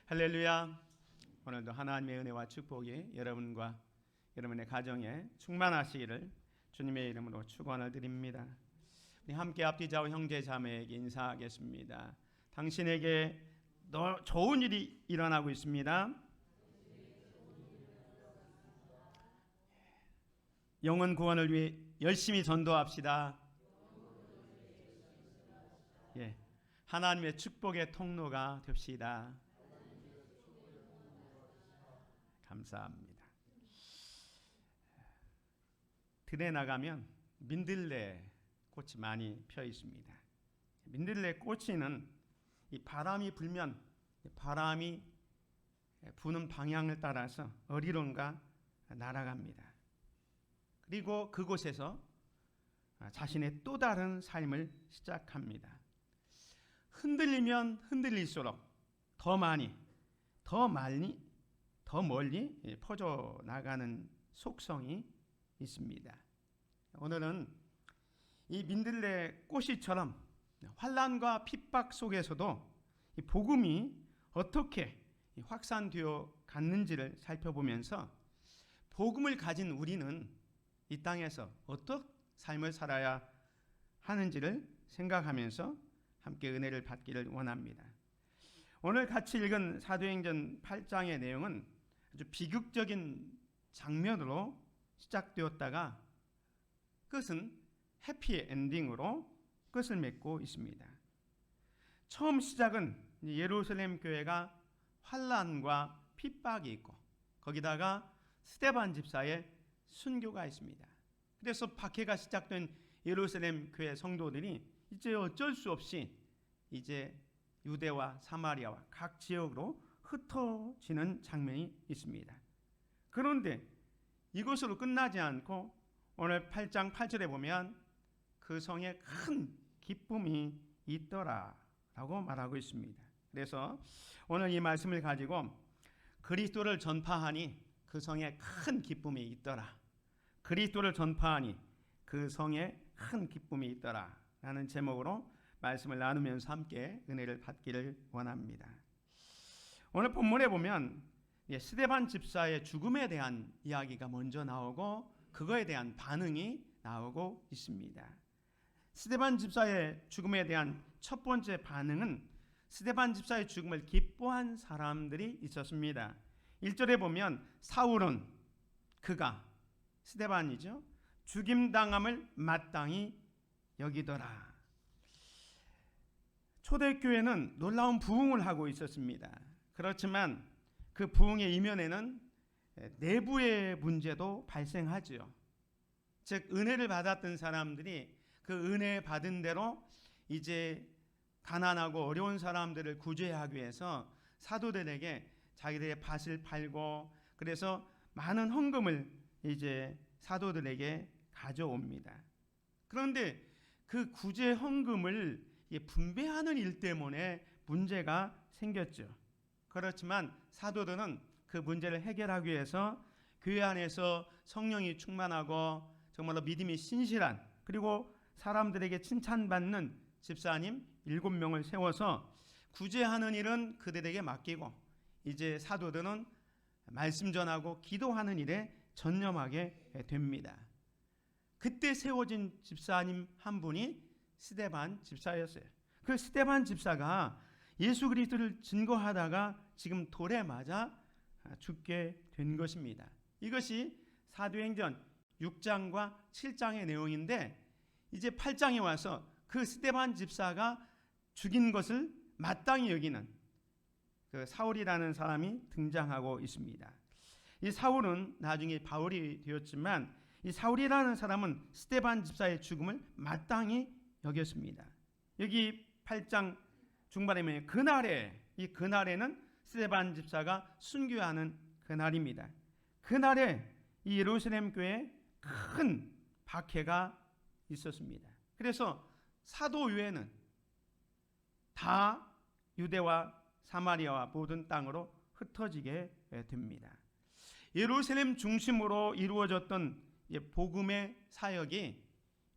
할렐루야. 오늘도 하나님의 은혜와 축복이 여러분과 여러분의 가정에 충만하시기를 주님의 이름으로 축원을 드립니다. 우리 함께 앞뒤 좌우 형제 자매에게 인사하겠습니다. 당신에게 좋은 일이 일어나고 있습니다. 영혼 구원을 위해 열심히 전도합시다. 하나님의 축복의 통로가 됩시다. 감사합니다. 들에 나가면 민들레 꽃이 많이 펴 있습니다. 민들레 꽃이는 이 바람이 불면 바람이 부는 방향을 따라서 어디론가 날아갑니다. 그리고 그곳에서 자신의 또 다른 삶을 시작합니다. 흔들리면 흔들릴수록 더 멀리 퍼져나가는 속성이 있습니다. 오늘은 이 민들레 꽃이처럼 환난과 핍박 속에서도 이 복음이 어떻게 확산되어 갔는지를 살펴보면서 복음을 가진 우리는 이 땅에서 어떤 삶을 살아야 하는지를 생각하면서 함께 은혜를 받기를 원합니다. 오늘 같이 읽은 사도행전 8장의 내용은 아주 비극적인 장면으로 시작되었다가 끝은 해피엔딩으로 끝을 맺고 있습니다. 처음 시작은 예루살렘 교회가 환난과 핍박이 있고 거기다가 스데반 집사의 순교가 있습니다. 그래서 박해가 시작된 예루살렘 교회 성도들이 이제 어쩔 수 없이 이제 유대와 사마리아와 각 지역으로 흩어지는 장면이 있습니다. 그런데 이것으로 끝나지 않고 오늘 8장 8절에 보면 그 성에 큰 기쁨이 있더라라고 말하고 있습니다. 그래서 오늘 이 말씀을 가지고 그리스도를 전파하니 그 성에 큰 기쁨이 있더라. 그리스도를 전파하니 그 성에 큰 기쁨이 있더라 라는 제목으로 말씀을 나누면서 함께 은혜를 받기를 원합니다. 오늘 본문에 보면 스데반 집사의 죽음에 대한 이야기가 먼저 나오고 그거에 대한 반응이 나오고 있습니다. 스데반 집사의 죽음에 대한 첫 번째 반응은 스데반 집사의 죽음을 기뻐한 사람들이 있었습니다. 1절에 보면 사울은 그가 스데반이죠. 죽임당함을 마땅히 여기더라. 초대교회는 놀라운 부흥을 하고 있었습니다. 그렇지만 그 부흥의 이면에는 내부의 문제도 발생하죠. 즉 은혜를 받았던 사람들이 그 은혜 받은 대로 이제 가난하고 어려운 사람들을 구제하기 위해서 사도들에게 자기들의 밭을 팔고 그래서 많은 헌금을 이제 사도들에게 가져옵니다. 그런데 그 구제 헌금을 분배하는 일 때문에 문제가 생겼죠. 그렇지만 사도들은 그 문제를 해결하기 위해서 교회 안에서 성령이 충만하고 정말로 믿음이 신실한 그리고 사람들에게 칭찬받는 집사님 7명을 세워서 구제하는 일은 그들에게 맡기고 이제 사도들은 말씀 전하고 기도하는 일에 전념하게 됩니다. 그때 세워진 집사님 한 분이 스데반 집사였어요. 그 스데반 집사가 예수 그리스도를 증거하다가 지금 돌에 맞아 죽게 된 것입니다. 이것이 사도행전 6장과 7장의 내용인데 이제 8장에 와서 그 스데반 집사가 죽인 것을 마땅히 여기는 그 사울이라는 사람이 등장하고 있습니다. 이 사울은 나중에 바울이 되었지만 이 사울이라는 사람은 스데반 집사의 죽음을 마땅히 여겼습니다. 여기 8장 중반에 보면 그날에는 스데반 집사가 순교하는 그날입니다. 그날에 이 예루살렘 교회에 큰 박해가 있었습니다. 그래서 사도유회는 다 유대와 사마리아와 모든 땅으로 흩어지게 됩니다. 예루살렘 중심으로 이루어졌던 복음의 사역이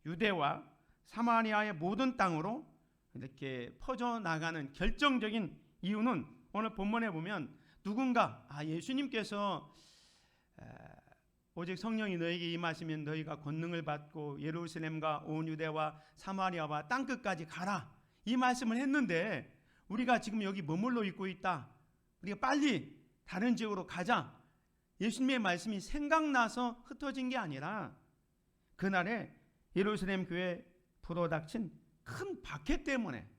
유대와 사마리아의 모든 땅으로 이렇게 퍼져나가는 결정적인 이유는 오늘 본문에 보면 누군가 예수님께서 오직 성령이 너에게 임하시면 너희가 권능을 받고 예루살렘과 온 유대와 사마리아와 땅끝까지 가라, 이 말씀을 했는데 우리가 지금 여기 머물러 있고 있다, 우리가 빨리 다른 지역으로 가자, 예수님의 말씀이 생각나서 흩어진 게 아니라 그날에 예루살렘 교회에 불어닥친 큰 박해 때문에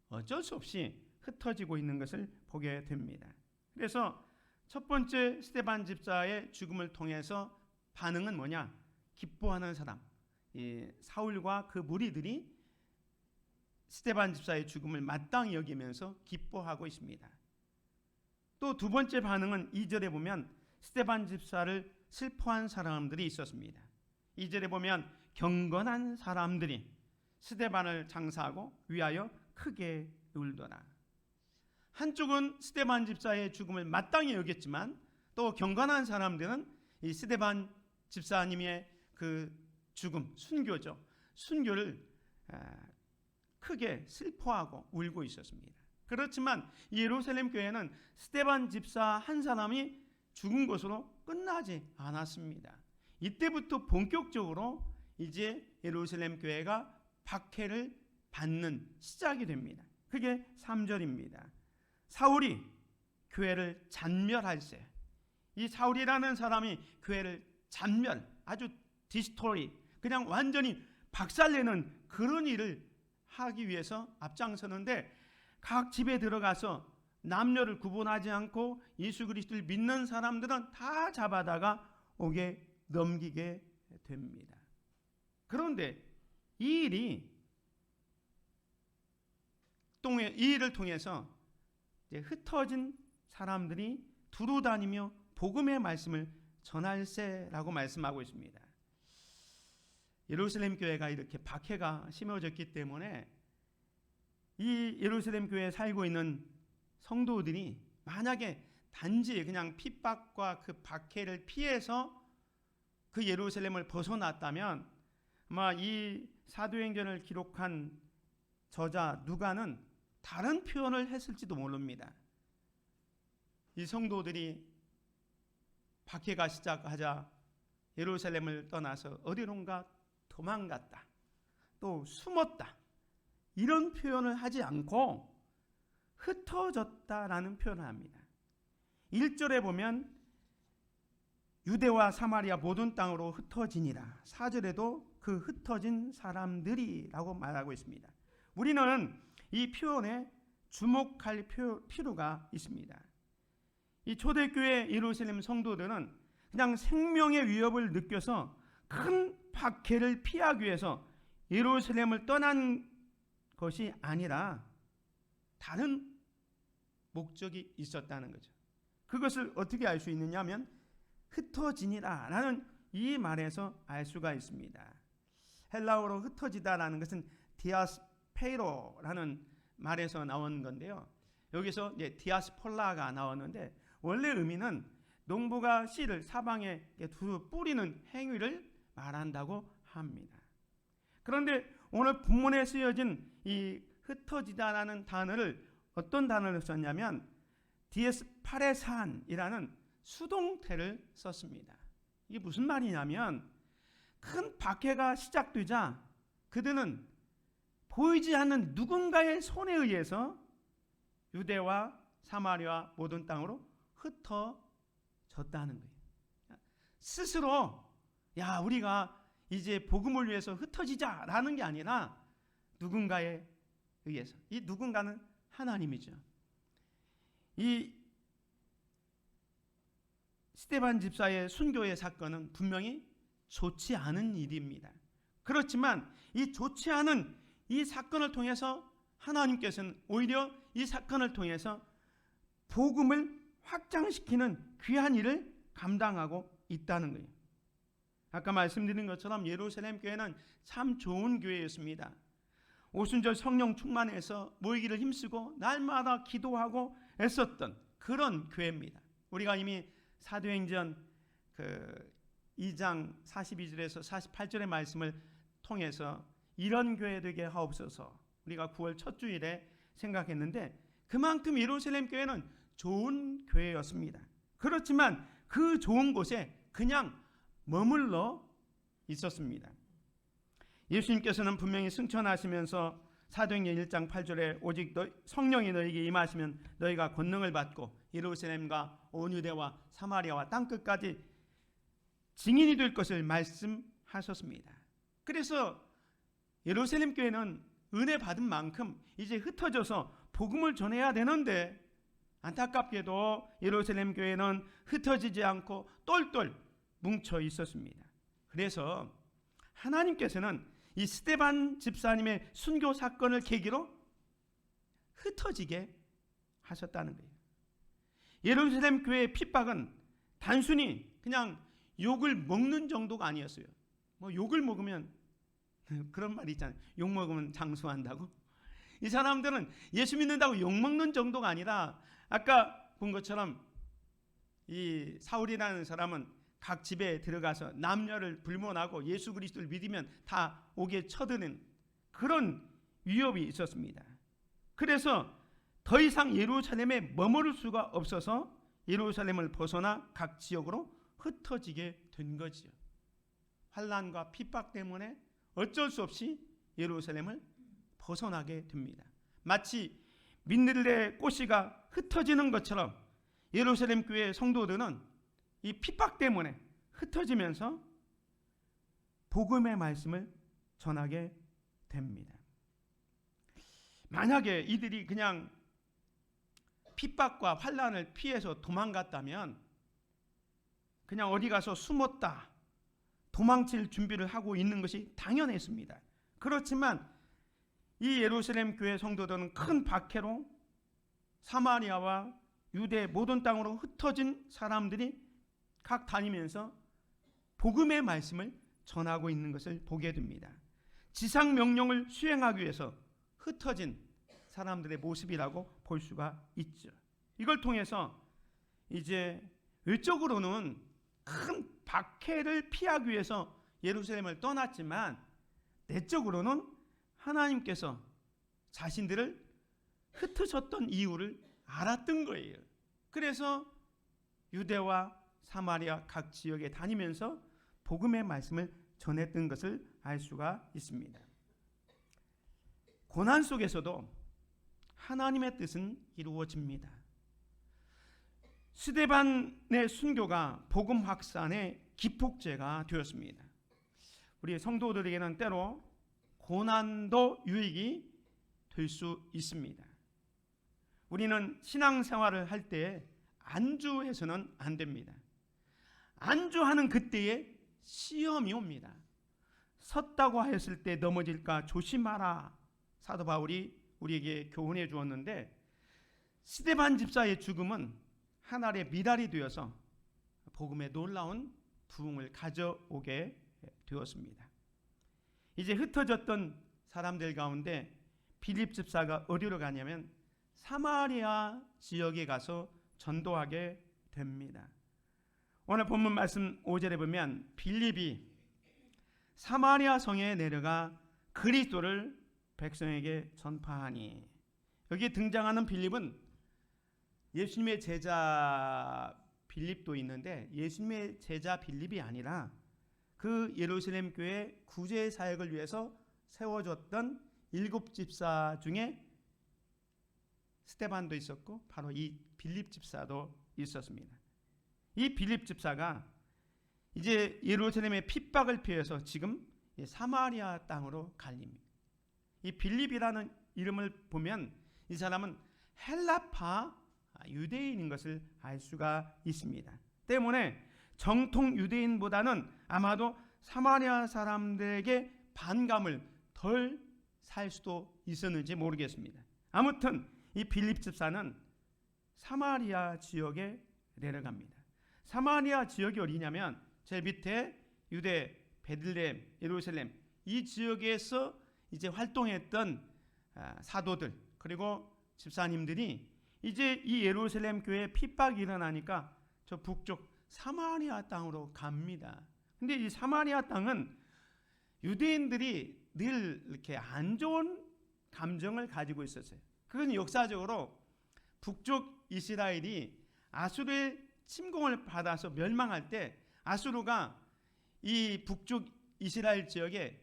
어쩔 수 없이 흩어지고 있는 것을 보게 됩니다. 그래서 첫 번째 스데반 집사의 죽음을 통해서 반응은 뭐냐? 기뻐하는 사람, 사울과 그 무리들이 스데반 집사의 죽음을 마땅히 여기면서 기뻐하고 있습니다. 또 두 번째 반응은 2절에 보면 스데반 집사를 슬퍼한 사람들이 있었습니다. 2절에 보면 경건한 사람들이 스데반을 장사하고 위하여 크게 울더라. 한쪽은 스데반 집사의 죽음을 마땅히 여겼지만 또 경건한 사람들은 이 스데반 집사님의 그 죽음, 순교죠. 순교를 크게 슬퍼하고 울고 있었습니다. 그렇지만 예루살렘 교회는 스데반 집사 한 사람이 죽은 것으로 끝나지 않았습니다. 이때부터 본격적으로 이제 예루살렘 교회가 박해를 받는 시작이 됩니다. 그게 3절입니다. 사울이 교회를 잔멸할세. 이 사울이라는 사람이 교회를 아주 디스토리, 그냥 완전히 박살내는 그런 일을 하기 위해서 앞장서는데, 각 집에 들어가서 남녀를 구분하지 않고 예수 그리스도를 믿는 사람들은 다 잡아다가 옥에 넘기게 됩니다. 그런데 이 일을 통해서 이제 흩어진 사람들이 두루 다니며 복음의 말씀을 전할세라고 말씀하고 있습니다. 예루살렘 교회가 이렇게 박해가 심해졌기 때문에 이 예루살렘 교회에 살고 있는 성도들이 만약에 단지 그냥 핍박과 그 박해를 피해서 그 예루살렘을 벗어났다면 아마 이 사도행전을 기록한 저자 누가는 다른 표현을 했을지도 모릅니다. 이 성도들이 박해가 시작하자 예루살렘을 떠나서 어디론가 도망갔다, 또 숨었다, 이런 표현을 하지 않고 흩어졌다라는 표현을 합니다. 1절에 보면 유대와 사마리아 모든 땅으로 흩어지니라, 4절에도 그 흩어진 사람들이라고 말하고 있습니다. 우리는 이 표현에 주목할 필요가 있습니다. 이 초대교회 예루살렘 성도들은 그냥 생명의 위협을 느껴서 큰 박해를 피하기 위해서 예루살렘을 떠난 것이 아니라 다른 목적이 있었다는 거죠. 그것을 어떻게 알 수 있느냐 하면 흩어지니라 라는 이 말에서 알 수가 있습니다. 헬라어로 흩어지다라는 것은 디아스페이로라는 말에서 나온 건데요. 여기서 이제 디아스폴라가 나왔는데 원래 의미는 농부가 씨를 사방에 뿌리는 행위를 말한다고 합니다. 그런데 오늘 본문에 쓰여진 이 흩어지다라는 단어를 어떤 단어를 썼냐면 디에스파레산이라는 수동태를 썼습니다. 이게 무슨 말이냐면 큰 박해가 시작되자 그들은 보이지 않는 누군가의 손에 의해서 유대와 사마리아 모든 땅으로 흩어졌다는 거예요. 스스로 우리가 이제 복음을 위해서 흩어지자라는 게 아니라 누군가에 의해서, 이 누군가는 하나님이죠. 이 스데반 집사의 순교의 사건은 분명히 좋지 않은 일입니다. 그렇지만 이 좋지 않은 이 사건을 통해서 하나님께서는 오히려 이 사건을 통해서 복음을 확장시키는 귀한 일을 감당하고 있다는 거예요. 아까 말씀드린 것처럼 예루살렘 교회는 참 좋은 교회였습니다. 오순절 성령 충만해서 모이기를 힘쓰고 날마다 기도하고 애썼던 그런 교회입니다. 우리가 이미 사도행전 2장 42절에서 48절의 말씀을 통해서 이런 교회 되게 하옵소서 우리가 9월 첫 주일에 생각했는데, 그만큼 예루살렘 교회는 좋은 교회였습니다. 그렇지만 그 좋은 곳에 그냥 머물러 있었습니다. 예수님께서는 분명히 승천하시면서 사도행전 1장 8절에 오직 성령이 너희에게 임하시면 너희가 권능을 받고 예루살렘과 온 유대와 사마리아와 땅끝까지 증인이 될 것을 말씀하셨습니다. 그래서 예루살렘 교회는 은혜 받은 만큼 이제 흩어져서 복음을 전해야 되는데, 안타깝게도 예루살렘 교회는 흩어지지 않고 똘똘 뭉쳐 있었습니다. 그래서 하나님께서는 이 스데반 집사님의 순교 사건을 계기로 흩어지게 하셨다는 거예요. 예루살렘 교회의 핍박은 단순히 그냥 욕을 먹는 정도가 아니었어요. 뭐 욕을 먹으면 그런 말이 있잖아요. 욕 먹으면 장수한다고. 이 사람들은 예수 믿는다고 욕 먹는 정도가 아니라, 아까 본 것처럼 이 사울이라는 사람은 각 집에 들어가서 남녀를 불문하고 예수 그리스도를 믿으면 다 옥에 쳐드는 그런 위협이 있었습니다. 그래서 더 이상 예루살렘에 머무를 수가 없어서 예루살렘을 벗어나 각 지역으로 흩어지게 된 거지요. 환난과 핍박 때문에 어쩔 수 없이 예루살렘을 벗어나게 됩니다. 마치 민들레 꽃이가 흩어지는 것처럼 예루살렘 교회 성도들은 이 핍박 때문에 흩어지면서 복음의 말씀을 전하게 됩니다. 만약에 이들이 그냥 핍박과 환난을 피해서 도망갔다면 그냥 어디 가서 숨었다, 도망칠 준비를 하고 있는 것이 당연했습니다. 그렇지만 이 예루살렘 교회 성도들은 큰 박해로 사마리아와 유대 모든 땅으로 흩어진 사람들이 각 다니면서 복음의 말씀을 전하고 있는 것을 보게 됩니다. 지상 명령을 수행하기 위해서 흩어진 사람들의 모습이라고 볼 수가 있죠. 이걸 통해서 이제 외적으로는 큰 박해를 피하기 위해서 예루살렘을 떠났지만 내적으로는 하나님께서 자신들을 흩으셨던 이유를 알았던 거예요. 그래서 유대와 사마리아 각 지역에 다니면서 복음의 말씀을 전했던 것을 알 수가 있습니다. 고난 속에서도 하나님의 뜻은 이루어집니다. 스데반의 순교가 복음 확산의 기폭제가 되었습니다. 우리 성도들에게는 때로 고난도 유익이 될 수 있습니다. 우리는 신앙생활을 할 때 안주해서는 안 됩니다. 안주하는 그때에 시험이 옵니다. 섰다고 하였을 때 넘어질까 조심하라. 사도 바울이 우리에게 교훈해 주었는데, 스데반 집사의 죽음은 하나의 미랄이 되어서 복음의 놀라운 부흥을 가져오게 되었습니다. 이제 흩어졌던 사람들 가운데 빌립 집사가 어디로 가냐면 사마리아 지역에 가서 전도하게 됩니다. 오늘 본문 말씀 5절에 보면 빌립이 사마리아 성에 내려가 그리스도를 백성에게 전파하니, 여기 등장하는 빌립은 예수님의 제자 빌립도 있는데 예수님의 제자 빌립이 아니라 그 예루살렘 교회 구제 사역을 위해서 세워졌던 7 집사 중에 스데반도 있었고 바로 이 빌립 집사도 있었습니다. 이 빌립 집사가 이제 예루살렘의 핍박을 피해서 지금 사마리아 땅으로 갈립니다. 이 빌립이라는 이름을 보면 이 사람은 헬라파 유대인인 것을 알 수가 있습니다. 때문에 정통 유대인보다는 아마도 사마리아 사람들에게 반감을 덜 살 수도 있었는지 모르겠습니다. 아무튼 이 빌립 집사는 사마리아 지역에 내려갑니다. 사마리아 지역이 어디냐면 제 밑에 유대, 베들레헴, 예루살렘 이 지역에서 이제 활동했던 사도들 그리고 집사님들이 이제 이 예루살렘 교회에 핍박이 일어나니까 저 북쪽 사마리아 땅으로 갑니다. 근데 이 사마리아 땅은 유대인들이 늘 이렇게 안 좋은 감정을 가지고 있었어요. 그건 역사적으로 북쪽 이스라엘이 아수르의 침공을 받아서 멸망할 때 아수르가 이 북쪽 이스라엘 지역에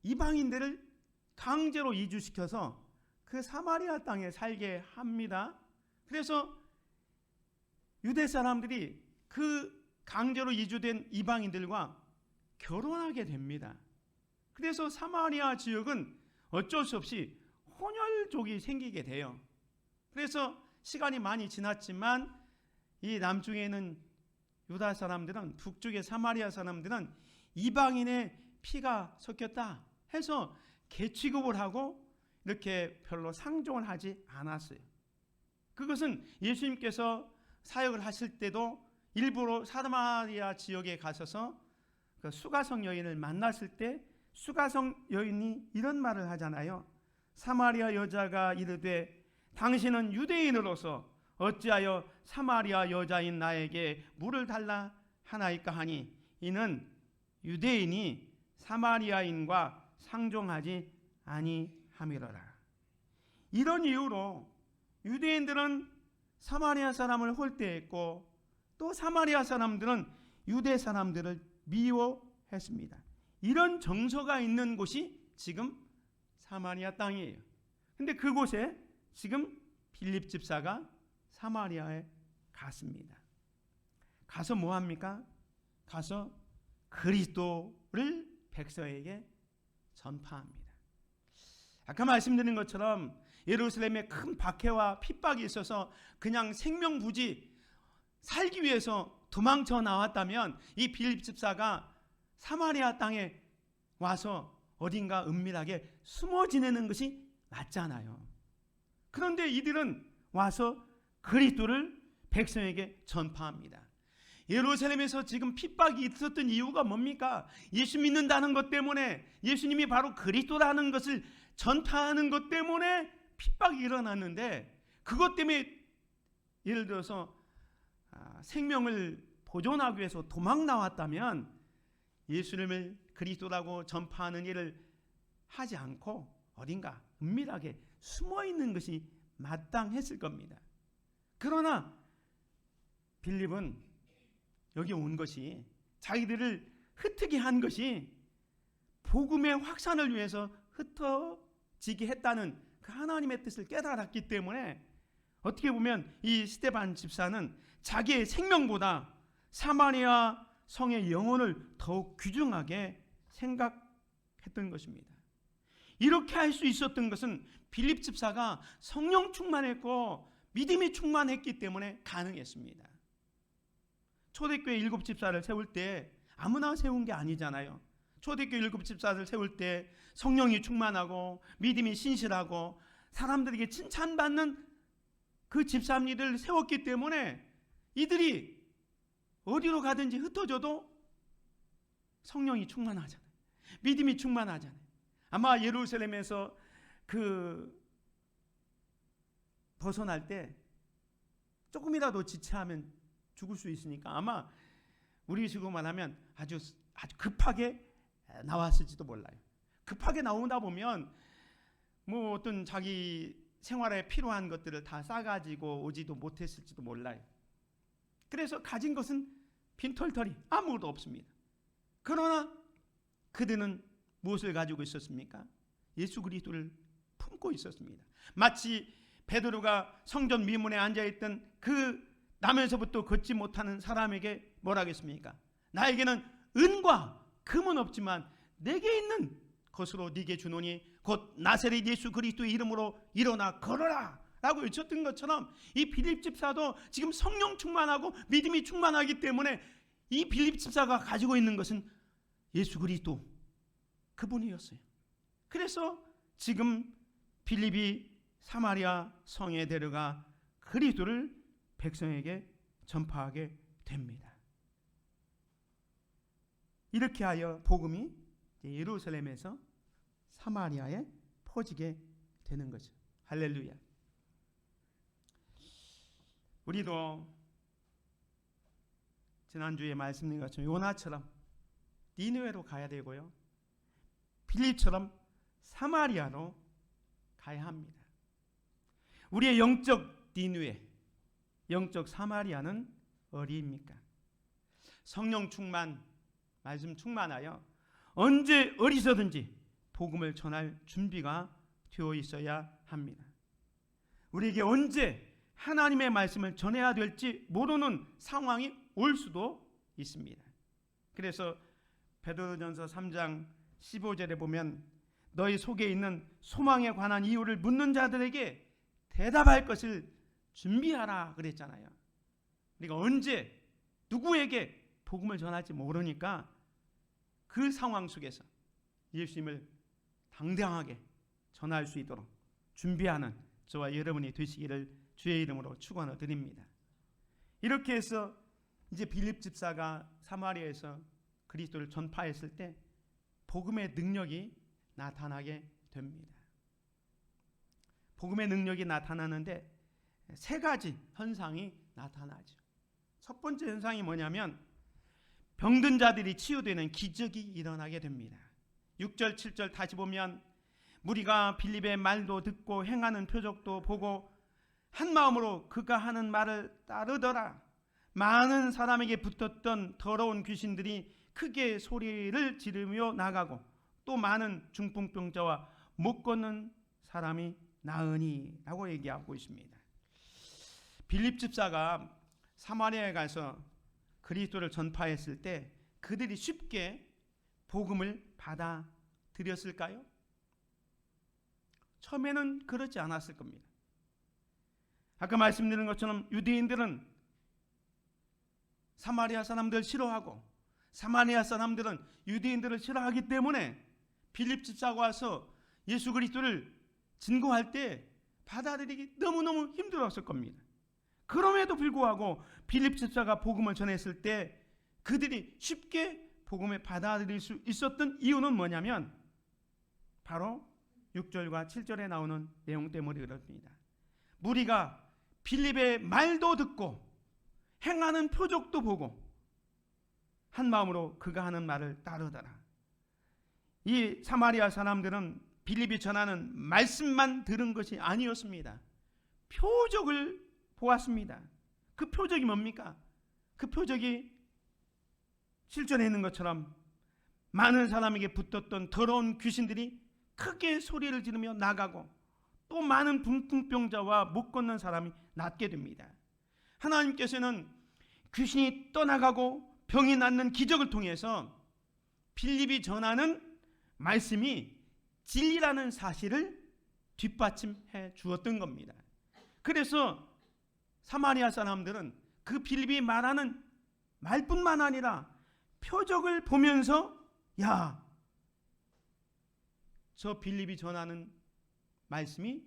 이방인들을 강제로 이주시켜서 그 사마리아 땅에 살게 합니다. 그래서 유대 사람들이 그 강제로 이주된 이방인들과 결혼하게 됩니다. 그래서 사마리아 지역은 어쩔 수 없이 혼혈족이 생기게 돼요. 그래서 시간이 많이 지났지만 이 남쪽에 있는 유다 사람들은, 북쪽의 사마리아 사람들은 이방인의 피가 섞였다 해서 개취급을 하고 이렇게 별로 상종을 하지 않았어요. 그것은 예수님께서 사역을 하실 때도 일부러 사마리아 지역에 가셔서 그 수가성 여인을 만났을 때 수가성 여인이 이런 말을 하잖아요. 사마리아 여자가 이르되 당신은 유대인으로서 어찌하여 사마리아 여자인 나에게 물을 달라 하나이까 하니 이는 유대인이 사마리아인과 상종하지 아니함이로라. 이런 이유로 유대인들은 사마리아 사람을 홀대했고 또 사마리아 사람들은 유대 사람들을 미워했습니다. 이런 정서가 있는 곳이 지금 사마리아 땅이에요. 근데 그곳에 지금 빌립 집사가 사마리아에 갔습니다. 가서 뭐 합니까? 가서 그리스도를 백성에게 전파합니다. 아까 말씀드린 것처럼 예루살렘에 큰 박해와 핍박이 있어서 그냥 생명부지 살기 위해서 도망쳐 나왔다면 이 빌립 집사가 사마리아 땅에 와서 어딘가 은밀하게 숨어 지내는 것이 맞잖아요. 그런데 이들은 와서 그리스도를 백성에게 전파합니다. 예루살렘에서 지금 핍박이 있었던 이유가 뭡니까? 예수 믿는다는 것 때문에, 예수님이 바로 그리스도라는 것을 전파하는 것 때문에 핍박이 일어났는데, 그것 때문에 예를 들어서 생명을 보존하기 위해서 도망 나왔다면 예수님을 그리스도라고 전파하는 일을 하지 않고 어딘가 은밀하게 숨어 있는 것이 마땅했을 겁니다. 그러나 빌립은 여기 온 것이, 자기들을 흩트게 한 것이 복음의 확산을 위해서 흩어지게 했다는 그 하나님의 뜻을 깨달았기 때문에 어떻게 보면 이 스데반 집사는 자기의 생명보다 사마리아 성의 영혼을 더욱 귀중하게 생각했던 것입니다. 이렇게 할 수 있었던 것은 빌립 집사가 성령 충만했고 믿음이 충만했기 때문에 가능했습니다. 초대교회 7 집사를 세울 때 아무나 세운 게 아니잖아요. 초대교회 7 집사를 세울 때 성령이 충만하고 믿음이 신실하고 사람들에게 칭찬받는 그 집사님들을 세웠기 때문에 이들이 어디로 가든지 흩어져도 성령이 충만하잖아요. 믿음이 충만하잖아요. 아마 예루살렘에서 벗어날 때 조금이라도 지체하면 죽을 수 있으니까 아마 우리 식으로만 하면 아주 급하게 나왔을지도 몰라요. 급하게 나오다 보면 뭐 어떤 자기 생활에 필요한 것들을 다 싸가지고 오지도 못했을지도 몰라요. 그래서 가진 것은 빈털터리 아무것도 없습니다. 그러나 그들은 무엇을 가지고 있었습니까? 예수 그리스도를 품고 있었습니다. 마치 베드로가 성전 미문에 앉아있던 그 남에서부터 걷지 못하는 사람에게 뭐라 하겠습니까? 나에게는 은과 금은 없지만 내게 있는 것으로 네게 주노니 곧 나사렛 예수 그리스도의 이름으로 일어나 걸어라 라고 외쳤던 것처럼 이 빌립 집사도 지금 성령 충만하고 믿음이 충만하기 때문에 이 빌립 집사가 가지고 있는 것은 예수 그리스도 그분이었어요. 그래서 지금 빌립이 사마리아 성에 데려가 그리스도를 백성에게 전파하게 됩니다. 이렇게 하여 복음이 예루살렘에서 사마리아에 퍼지게 되는 거죠. 할렐루야. 우리도 지난주에 말씀드린 것처럼 요나처럼 니느웨로 가야 되고요, 빌립처럼 사마리아로 가야 합니다. 우리의 영적 니느웨, 영적 사마리아는 어디입니까? 성령 충만, 말씀 충만하여 언제 어디서든지 복음을 전할 준비가 되어 있어야 합니다. 우리에게 언제 하나님의 말씀을 전해야 될지 모르는 상황이 올 수도 있습니다. 그래서 베드로전서 3장 15절에 보면 너희 속에 있는 소망에 관한 이유를 묻는 자들에게 대답할 것을 준비하라 그랬잖아요. 우리가 언제 누구에게 복음을 전할지 모르니까 그 상황 속에서 예수님을 당당하게 전할 수 있도록 준비하는 저와 여러분이 되시기를 주의 이름으로 축원드립니다. 이렇게 해서 이제 빌립 집사가 사마리아에서 그리스도를 전파했을 때 복음의 능력이 나타나게 됩니다. 복음의 능력이 나타나는데 세 가지 현상이 나타나죠. 첫 번째 현상이 뭐냐면 병든 자들이 치유되는 기적이 일어나게 됩니다. 6절 7절 다시 보면 무리가 빌립의 말도 듣고 행하는 표적도 보고 한 마음으로 그가 하는 말을 따르더라. 많은 사람에게 붙었던 더러운 귀신들이 크게 소리를 지르며 나가고 또 많은 중풍병자와 못 걷는 사람이 나으니 라고 얘기하고 있습니다. 빌립 집사가 사마리아에 가서 그리스도를 전파했을 때 그들이 쉽게 복음을 받아들였을까요? 처음에는 그렇지 않았을 겁니다. 아까 말씀드린 것처럼 유대인들은 사마리아 사람들을 싫어하고 사마리아 사람들은 유대인들을 싫어하기 때문에 빌립 집사가 와서 예수 그리스도를 증거할 때 받아들이기 너무너무 힘들었을 겁니다. 그럼에도 불구하고 빌립 집사가 복음을 전했을 때 그들이 쉽게 복음을 받아들일 수 있었던 이유는 뭐냐면 바로 6절과 7절에 나오는 내용 때문에 그렇습니다. 무리가 빌립의 말도 듣고 행하는 표적도 보고 한 마음으로 그가 하는 말을 따르더라. 이 사마리아 사람들은 빌립이 전하는 말씀만 들은 것이 아니었습니다. 표적을 보았습니다. 그 표적이 뭡니까? 그 표적이 실존에 있는 것처럼 많은 사람에게 붙었던 더러운 귀신들이 크게 소리를 지르며 나가고 또 많은 중풍병자와 못 걷는 사람이 낫게 됩니다. 하나님께서는 귀신이 떠나가고 병이 낫는 기적을 통해서 빌립이 전하는 말씀이 진리라는 사실을 뒷받침해 주었던 겁니다. 그래서 사마리아 사람들은 그 빌립이 말하는 말뿐만 아니라 표적을 보면서 야, 저 빌립이 전하는 말씀이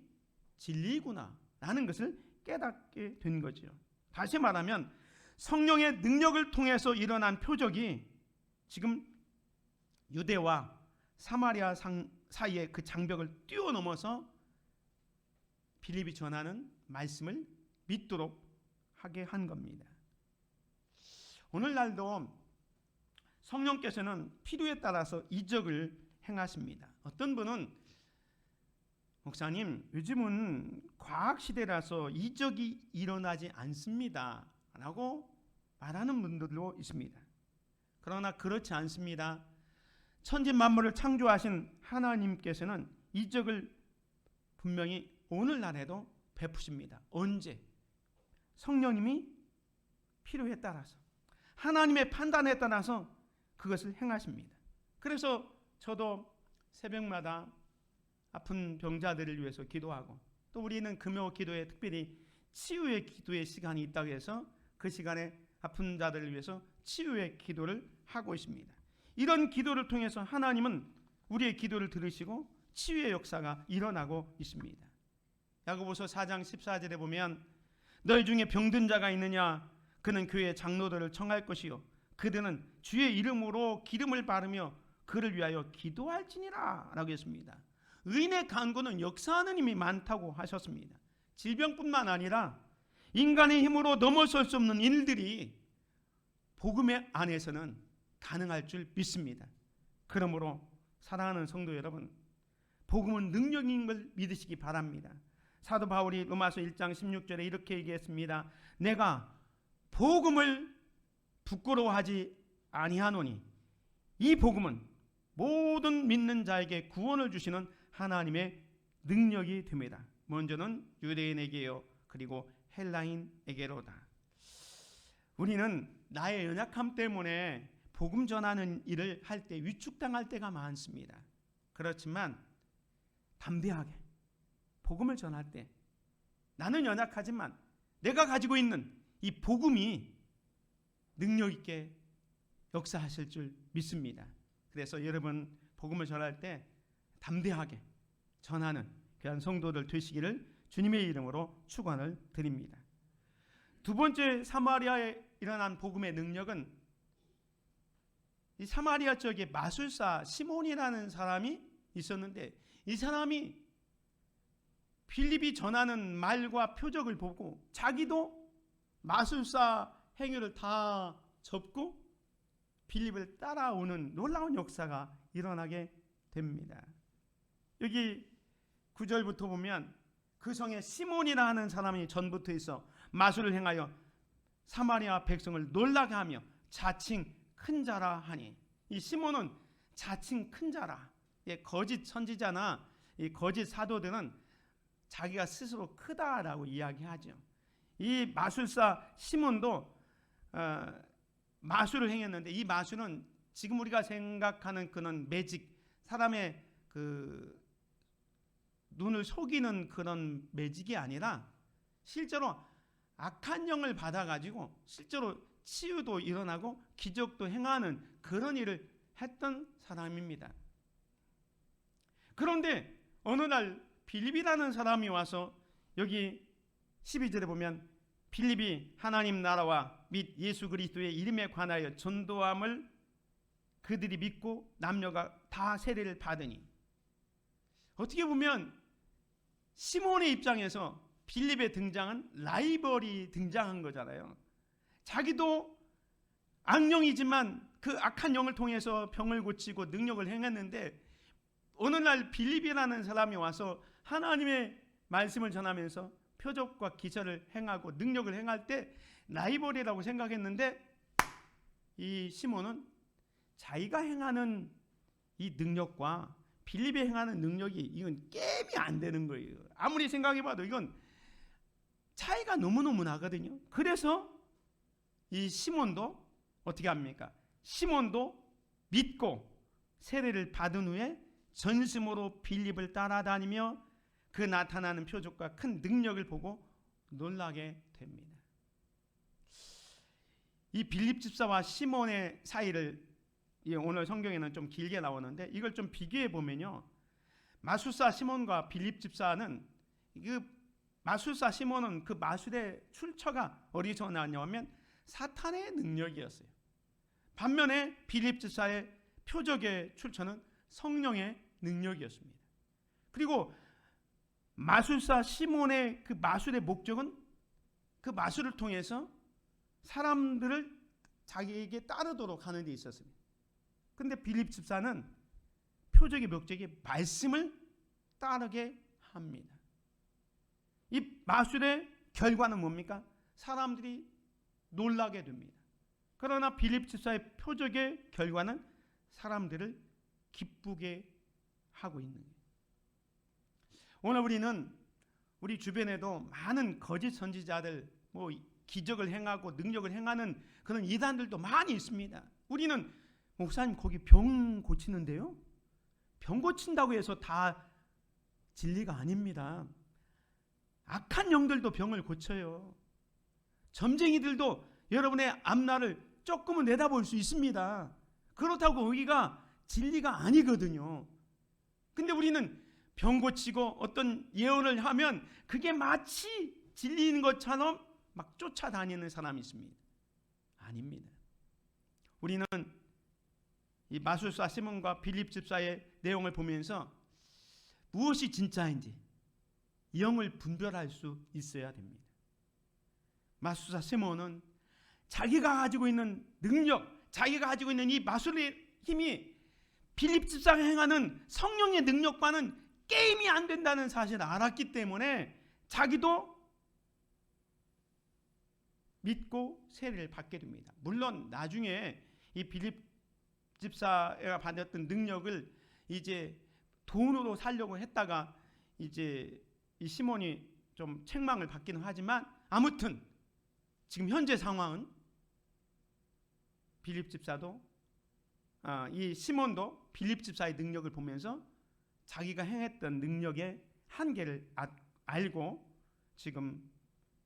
진리구나 라는 것을 깨닫게 된 거죠. 다시 말하면 성령의 능력을 통해서 일어난 표적이 지금 유대와 사마리아 사이의 그 장벽을 뛰어넘어서 빌립이 전하는 말씀을 믿도록 하게 한 겁니다. 오늘날도 성령께서는 필요에 따라서 이적을 행하십니다. 어떤 분은 목사님, 요즘은 과학시대라서 이적이 일어나지 않습니다 라고 말하는 분들도 있습니다. 그러나 그렇지 않습니다. 천지 만물을 창조하신 하나님께서는 이적을 분명히 오늘날에도 베푸십니다. 언제? 성령님이 필요에 따라서, 하나님의 판단에 따라서 그것을 행하십니다. 그래서 저도 새벽마다 아픈 병자들을 위해서 기도하고 또 우리는 금요 기도에 특별히 치유의 기도의 시간이 있다고 해서 그 시간에 아픈 자들을 위해서 치유의 기도를 하고 있습니다. 이런 기도를 통해서 하나님은 우리의 기도를 들으시고 치유의 역사가 일어나고 있습니다. 야고보서 4장 14절에 보면 너희 중에 병든 자가 있느냐 그는 교회 장로들을 청할 것이요 그들은 주의 이름으로 기름을 바르며 그를 위하여 기도할지니라 라고 했습니다. 의인의 간구는 역사하는 힘이 많다고 하셨습니다. 질병뿐만 아니라 인간의 힘으로 넘어설 수 없는 일들이 복음의 안에서는 가능할 줄 믿습니다. 그러므로 사랑하는 성도 여러분, 복음은 능력인 걸 믿으시기 바랍니다. 사도 바울이 로마서 1장 16절에 이렇게 얘기했습니다. 내가 복음을 부끄러워하지 아니하노니 이 복음은 모든 믿는 자에게 구원을 주시는 하나님의 능력이 됩니다. 먼저는 유대인에게요, 그리고 헬라인에게로다. 우리는 나의 연약함 때문에 복음 전하는 일을 할 때 위축당할 때가 많습니다. 그렇지만 담대하게 복음을 전할 때 나는 연약하지만 내가 가지고 있는 이 복음이 능력 있게 역사하실 줄 믿습니다. 그래서 여러분 복음을 전할 때 담대하게 전하는 귀한 성도들 되시기를 주님의 이름으로 축원을 드립니다. 두 번째 사마리아에 일어난 복음의 능력은 이 사마리아 지역에 마술사 시몬이라는 사람이 있었는데 이 사람이 빌립이 전하는 말과 표적을 보고 자기도 마술사 행위를 다 접고 빌립을 따라오는 놀라운 역사가 일어나게 됩니다. 여기 9절부터 보면 그 성에 시몬이라 하는 사람이 전부터 있어 마술을 행하여 사마리아 백성을 놀라게 하며 자칭 큰 자라 하니, 이 시몬은 자칭 큰 자라. 거짓 선지자나 이 거짓 사도들은 자기가 스스로 크다라고 이야기하죠. 이 마술사 시몬도 마술을 행했는데 이 마술은 지금 우리가 생각하는 그런 매직, 사람의 그 눈을 속이는 그런 매직이 아니라 실제로 악한 영을 받아가지고 실제로 치유도 일어나고 기적도 행하는 그런 일을 했던 사람입니다. 그런데 어느 날 빌립이라는 사람이 와서 여기 12절에 보면 빌립이 하나님 나라와 및 예수 그리스도의 이름에 관하여 전도함을 그들이 믿고 남녀가 다 세례를 받으니, 어떻게 보면 시몬의 입장에서 빌립의 등장은 라이벌이 등장한 거잖아요. 자기도 악령이지만 그 악한 영을 통해서 병을 고치고 능력을 행했는데 어느 날 빌립이라는 사람이 와서 하나님의 말씀을 전하면서 표적과 기사를 행하고 능력을 행할 때 라이벌이라고 생각했는데 이 시몬은 자기가 행하는 이 능력과 빌립이 행하는 능력이 이건 게임이 안 되는 거예요. 아무리 생각해봐도 이건 차이가 너무너무 나거든요. 그래서 이 시몬도 어떻게 합니까? 시몬도 믿고 세례를 받은 후에 전심으로 빌립을 따라다니며 그 나타나는 표적과 큰 능력을 보고 놀라게 됩니다. 이 빌립 집사와 시몬의 사이를 오늘 성경에는 좀 길게 나오는데 이걸 좀 비교해 보면요, 마술사 시몬과 빌립 집사는 그 마술사 시몬은 그 마술의 출처가 어디서 나왔냐면 사탄의 능력이었어요. 반면에 빌립 집사의 표적의 출처는 성령의 능력이었습니다. 그리고 마술사 시몬의 그 마술의 목적은 그 마술을 통해서 사람들을 자기에게 따르도록 하는 데 있었습니다. 그런데 빌립 집사는 표적의 목적이 말씀을 따르게 합니다. 이 마술의 결과는 뭡니까? 사람들이 놀라게 됩니다. 그러나 빌립 집사의 표적의 결과는 사람들을 기쁘게 하고 있는 거예요. 오늘 우리는 우리 주변에도 많은 거짓 선지자들, 기적을 행하고 능력을 행하는 그런 이단들도 많이 있습니다. 우리는 목사님 거기 병 고치는데요, 병 고친다고 해서 다 진리가 아닙니다. 악한 영들도 병을 고쳐요. 점쟁이들도 여러분의 앞날을 조금은 내다볼 수 있습니다. 그렇다고 거기가 진리가 아니거든요. 근데 우리는 병 고치고 어떤 예언을 하면 그게 마치 진리인 것처럼 막 쫓아다니는 사람이 있습니다. 아닙니다. 우리는 이 마술사 시몬과 빌립 집사의 내용을 보면서 무엇이 진짜인지 영을 분별할 수 있어야 됩니다. 마술사 시몬은 자기가 가지고 있는 능력, 자기가 가지고 있는 이 마술의 힘이 빌립 집사가 행하는 성령의 능력과는 게임이 안 된다는 사실을 알았기 때문에 자기도 믿고 세례를 받게 됩니다. 물론 나중에 이 빌립 집사가 받았던 능력을 이제 돈으로 살려고 했다가 이제 이 시몬이 좀 책망을 받기는 하지만, 아무튼 지금 현재 상황은 빌립 집사도 이 시몬도 빌립 집사의 능력을 보면서 자기가 행했던 능력의 한계를 알고 지금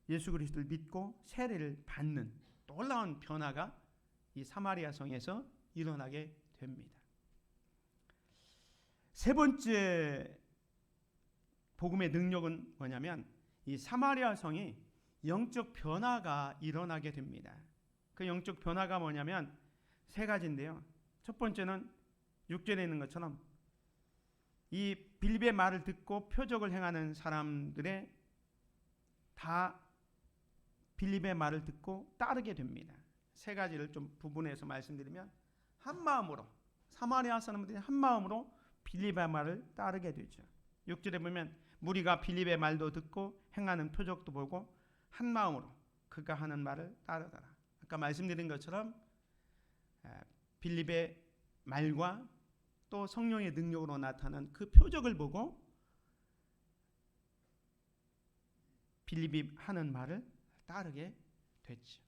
예수 그리스도를 믿고 세례를 받는 놀라운 변화가 이 사마리아 성에서 일어나게 됩니다. 세 번째 복음의 능력은 뭐냐면 이 사마리아 성이 영적 변화가 일어나게 됩니다. 그 영적 변화가 뭐냐면 세 가지인데요. 첫 번째는 6절에 있는 것처럼 이 빌립의 말을 듣고 표적을 행하는 사람들의 다 빌립의 말을 듣고 따르게 됩니다. 세 가지를 좀 부분해서 말씀드리면, 한 마음으로, 사마리아 사람들이 한 마음으로 빌립의 말을 따르게 되죠. 6절에 보면 무리가 빌립의 말도 듣고 행하는 표적도 보고 한 마음으로 그가 하는 말을 따르더라. 아까 말씀드린 것처럼 빌립의 말과 또 성령의 능력으로 나타난 그 표적을 보고 빌립이 하는 말을 따르게 됐죠.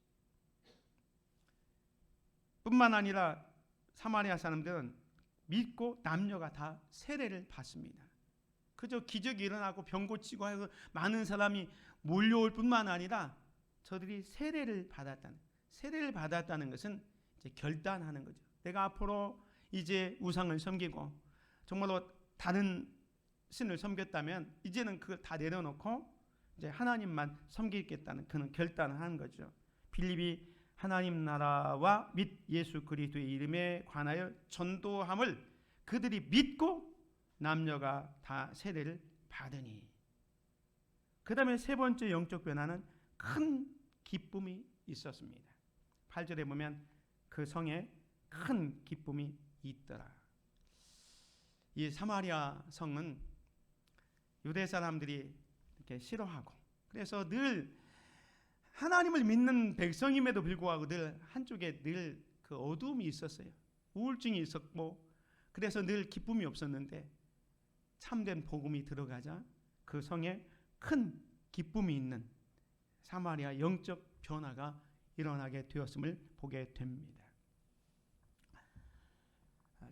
뿐만 아니라 사마리아 사람들은 믿고 남녀가 다 세례를 받습니다. 그저 기적이 일어나고 병 고치고 하고 많은 사람이 몰려올 뿐만 아니라 저들이 세례를 받았다는 것은 이제 결단하는 거죠. 내가 앞으로 이제 우상을 섬기고 정말로 다른 신을 섬겼다면 이제는 그걸 다 내려놓고 이제 하나님만 섬기겠다는 그런 결단을 하는 거죠. 빌립이 하나님 나라와 및 예수 그리스도의 이름에 관하여 전도함을 그들이 믿고 남녀가 다 세례를 받으니. 그 다음에 세 번째 영적 변화는 큰 기쁨이 있었습니다. 8절에 보면 그 성에 큰 기쁨이 있더라. 이 사마리아 성은 유대 사람들이 이렇게 싫어하고, 그래서 늘 하나님을 믿는 백성임에도 불구하고 늘 한쪽에 늘 그 어두움이 있었어요. 우울증이 있었고, 그래서 늘 기쁨이 없었는데 참된 복음이 들어가자 그 성에 큰 기쁨이 있는 사마리아 영적 변화가 일어나게 되었음을 보게 됩니다.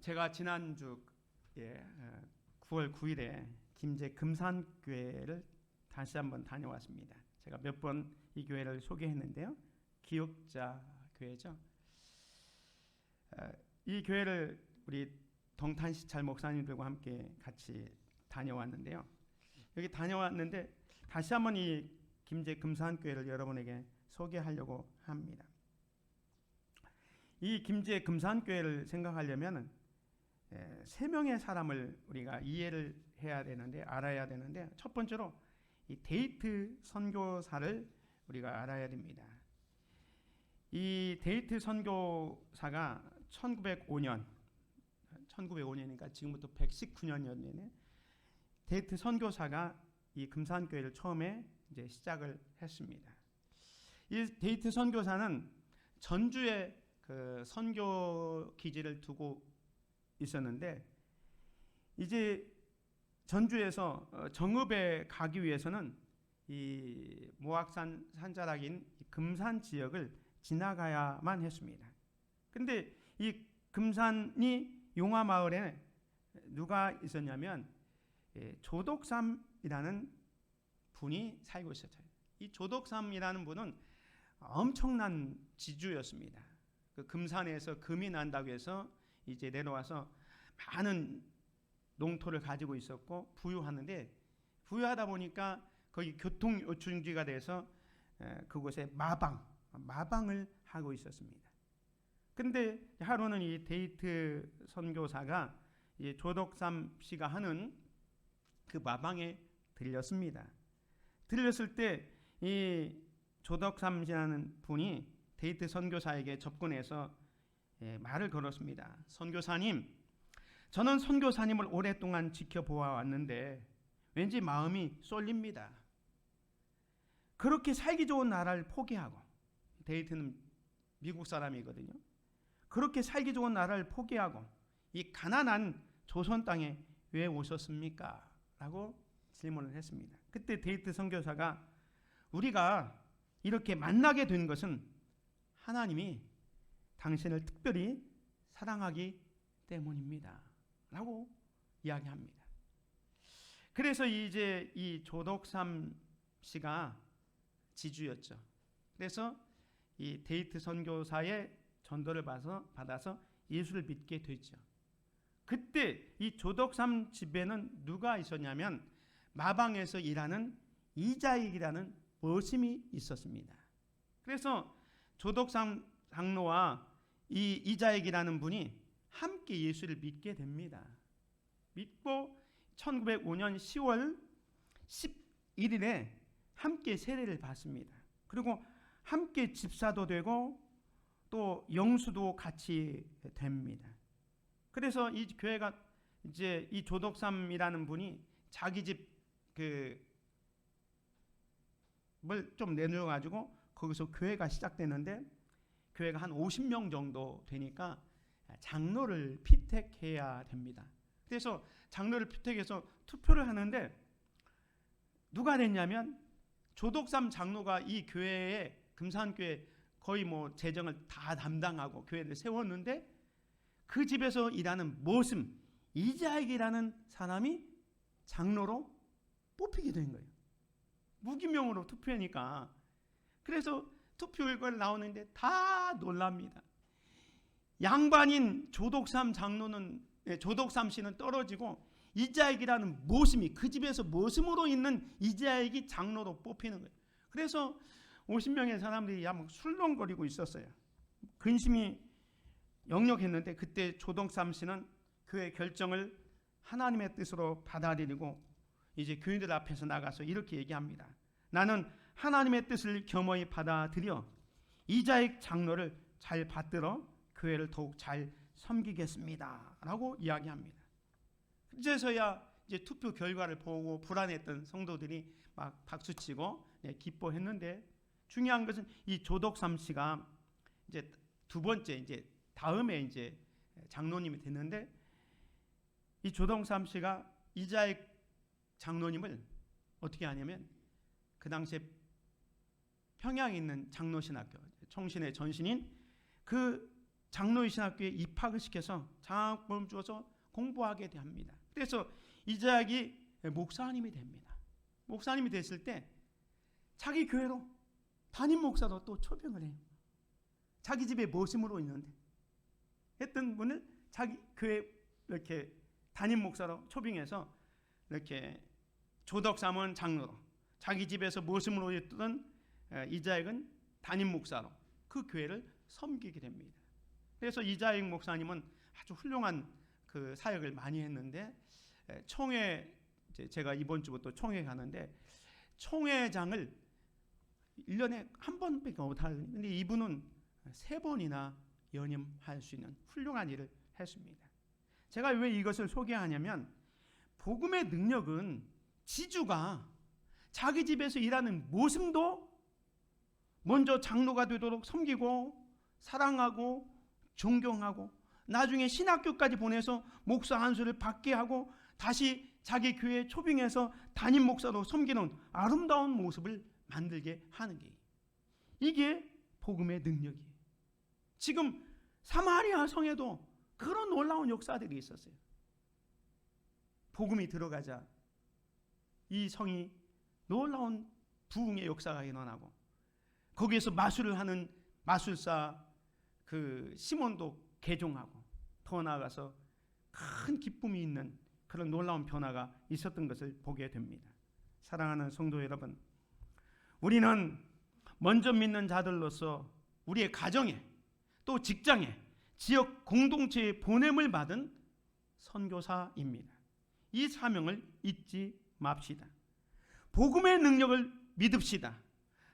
제가 지난주 9월 9일에 김제 금산교회를 다시 한번 다녀왔습니다. 제가 몇 번 이 교회를 소개했는데요. 기억자 교회죠. 이 교회를 우리 동탄시찰 목사님들과 함께 같이 다녀왔는데요. 여기 다녀왔는데 다시 한번 이 김제 금산교회를 여러분에게 소개하려고 합니다. 이 김제 금산교회를 생각하려면 세 명의 사람을 우리가 이해를 해야 되는데, 알아야 되는데, 첫 번째로 이 데이트 선교사를 우리가 알아야 됩니다. 이 데이트 선교사가 1905년이니까 지금부터 119년이었네요. 데이트 선교사가 이 금산교회를 처음에 이제 시작을 했습니다. 이 데이트 선교사는 전주에 그 선교 기지를 두고 있었는데, 이제 전주에서 정읍에 가기 위해서는 이 모악산 산자락인 금산 지역을 지나가야만 했습니다. 근데 이 금산이 용화마을에 누가 있었냐면 조덕삼이라는 분이 살고 있었어요. 이 조덕삼이라는 분은 엄청난 지주였습니다. 그 금산에서 금이 난다고 해서 이제 내려와서 많은 농토를 가지고 있었고 부유하는데, 부유하다 보니까 거기 교통 요충지가 돼서 그곳에 마방을 하고 있었습니다. 근데 하루는 이 데이트 선교사가 이 조덕삼 씨가 하는 그 마방에 들렸습니다. 들렸을 때 이 조덕삼 씨라는 분이 데이트 선교사에게 접근해서 말을 걸었습니다. 선교사님, 저는 선교사님을 오랫동안 지켜보아 왔는데 왠지 마음이 쏠립니다. 그렇게 살기 좋은 나라를 포기하고, 데이트는 미국 사람이거든요. 그렇게 살기 좋은 나라를 포기하고 이 가난한 조선 땅에 왜 오셨습니까? 라고 질문을 했습니다. 그때 데이트 선교사가 우리가 이렇게 만나게 된 것은 하나님이 당신을 특별히 사랑하기 때문입니다. 라고 이야기합니다. 그래서 이제 이 조덕삼 씨가 지주였죠. 그래서 이 데이트 선교사의 전도를 받아서 예수를 믿게 되죠. 그때 이 조덕삼 집에는 누가 있었냐면 마방에서 일하는 이자익이라는 머슴이 있었습니다. 그래서 조덕삼 장로와 이 이자익이라는 분이 함께 예수를 믿게 됩니다. 믿고 1905년 10월 11일에 함께 세례를 받습니다. 그리고 함께 집사도 되고 또 영수도 같이 됩니다. 그래서 이 교회가 이제 이 조덕삼이라는 분이 자기 집 을 좀 내놓아 가지고 거기서 교회가 시작되는데 교회가 한 50명 정도 되니까 장로를 피택해야 됩니다. 그래서 장로를 피택해서 투표를 하는데 누가 됐냐면 조덕삼 장로가 이 교회에 금산교회 거의 뭐 재정을 다 담당하고 교회를 세웠는데 그 집에서 일하는 머슴 이자익이라는 사람이 장로로 뽑히게 된 거예요. 무기명으로 투표하니까. 그래서 투표 결과가 나오는데 다 놀랍니다. 양반인 조덕삼 씨는 떨어지고 이자익이라는 머슴이 그 집에서 머슴으로 있는 이자익이 장로로 뽑히는 거예요. 그래서 50명의 사람들이 막 술렁거리고 있었어요. 근심이 역력했는데 그때 조덕삼 씨는 그의 결정을 하나님의 뜻으로 받아들이고 이제 교인들 앞에서 나가서 이렇게 얘기합니다. 나는 하나님의 뜻을 겸허히 받아들여 이자익 장로를 잘 받들어 교회를 더욱 잘 섬기겠습니다. 라고 이야기합니다. 그제서야 이제 투표 결과를 보고 불안했던 성도들이 막 박수치고 기뻐했는데 중요한 것은 이 조덕삼 씨가 이제 두 번째 이제 다음에 이제 장로님이 됐는데 이 조덕삼 씨가 이자익 장로님을 어떻게 하냐면 그 당시에 평양에 있는 장로신학교 총신의 전신인 그 장로의 신학교에 입학을 시켜서 장학금을 주어서 공부하게 합니다. 그래서 이자익이 목사님이 됩니다. 목사님이 됐을 때 자기 교회로 담임 목사로 또 초빙을 해요. 자기 집에 머슴으로 있는데 했던 분을 자기 교회 이렇게 담임 목사로 초빙해서 이렇게 조덕삼은 장로로 자기 집에서 머슴으로 있던 이자익은 담임 목사로 그 교회를 섬기게 됩니다. 그래서 이자익 목사님은 아주 훌륭한 그 사역을 많이 했는데 총회 제가 이번 주부터 총회 가는데 총회장을 1년에 한 번밖에 못 하는데 이분은 3번이나 연임할 수 있는 훌륭한 일을 했습니다. 제가 왜 이것을 소개하냐면 복음의 능력은 지주가 자기 집에서 일하는 머슴도 먼저 장로가 되도록 섬기고 사랑하고 존경하고 나중에 신학교까지 보내서 목사 안수를 받게 하고 다시 자기 교회에 초빙해서 담임 목사로 섬기는 아름다운 모습을 만들게 하는 게 이게 복음의 능력이에요. 지금 사마리아 성에도 그런 놀라운 역사들이 있었어요. 복음이 들어가자 이 성이 놀라운 부흥의 역사가 일어나고 거기에서 마술을 하는 마술사 그 시몬도 개종하고 더 나아가서 큰 기쁨이 있는 그런 놀라운 변화가 있었던 것을 보게 됩니다. 사랑하는 성도 여러분, 우리는 먼저 믿는 자들로서 우리의 가정에 또 직장에 지역 공동체에 보냄을 받은 선교사입니다. 이 사명을 잊지 맙시다. 복음의 능력을 믿읍시다.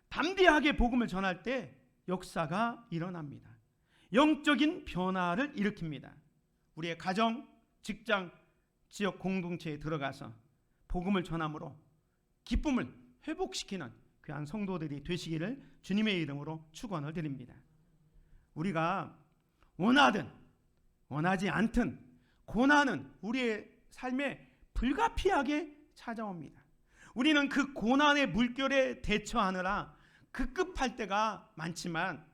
담대하게 복음을 전할 때 역사가 일어납니다. 영적인 변화를 일으킵니다. 우리의 가정, 직장, 지역 공동체에 들어가서 복음을 전함으로 기쁨을 회복시키는 귀한 성도들이 되시기를 주님의 이름으로 축원을 드립니다. 우리가 원하든 원하지 않든 고난은 우리의 삶에 불가피하게 찾아옵니다. 우리는 그 고난의 물결에 대처하느라 급급할 때가 많지만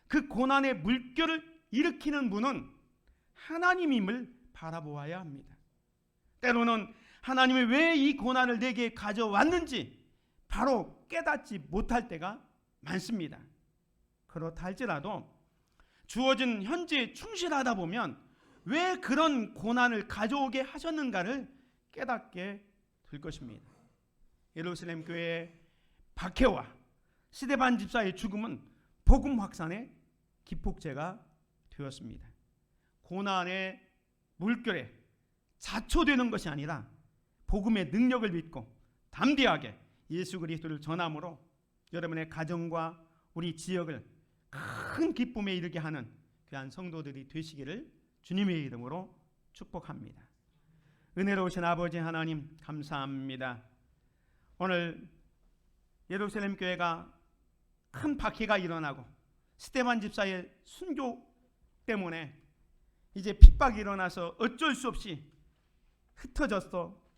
그 고난의 물결을 일으키는 분은 하나님임을 바라보아야 합니다. 때로는 하나님이 왜 이 고난을 내게 가져왔는지 바로 깨닫지 못할 때가 많습니다. 그렇다 할지라도 주어진 현재에 충실하다 보면 왜 그런 고난을 가져오게 하셨는가를 깨닫게 될 것입니다. 예루살렘 교회의 박해와 스데반 집사의 죽음은 복음 확산의 기폭제가 되었습니다. 고난의 물결에 자초되는 것이 아니라 복음의 능력을 믿고 담대하게 예수 그리스도를 전함으로 여러분의 가정과 우리 지역을 큰 기쁨에 이르게 하는 귀한 성도들이 되시기를 주님의 이름으로 축복합니다. 은혜로우신 아버지 하나님 감사합니다. 오늘 예루살렘 교회가 큰 박해가 일어나고 스데반 집사의 순교 때문에 이제 핍박이 일어나서 어쩔 수 없이 흩어져서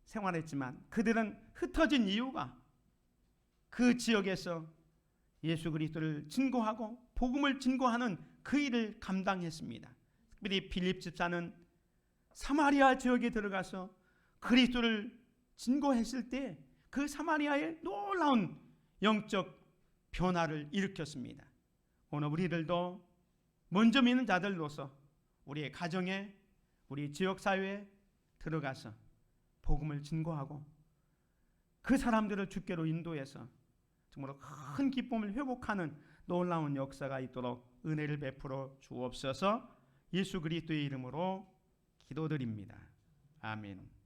생활했지만 그들은 흩어진 이유가 그 지역에서 예수 그리스도를 증거하고 복음을 증거하는 그 일을 감당했습니다. 특별히 빌립 집사는 사마리아 지역에 들어가서 그리스도를 증거했을 때 그 사마리아에 놀라운 영적 변화를 일으켰습니다. 오늘 우리들도 먼저 믿는 자들로서 우리의 가정에 우리 지역사회에 들어가서 복음을 증거하고 그 사람들을 주께로 인도해서 정말로 큰 기쁨을 회복하는 놀라운 역사가 있도록 은혜를 베풀어 주옵소서. 예수 그리스도의 이름으로 기도드립니다. 아멘.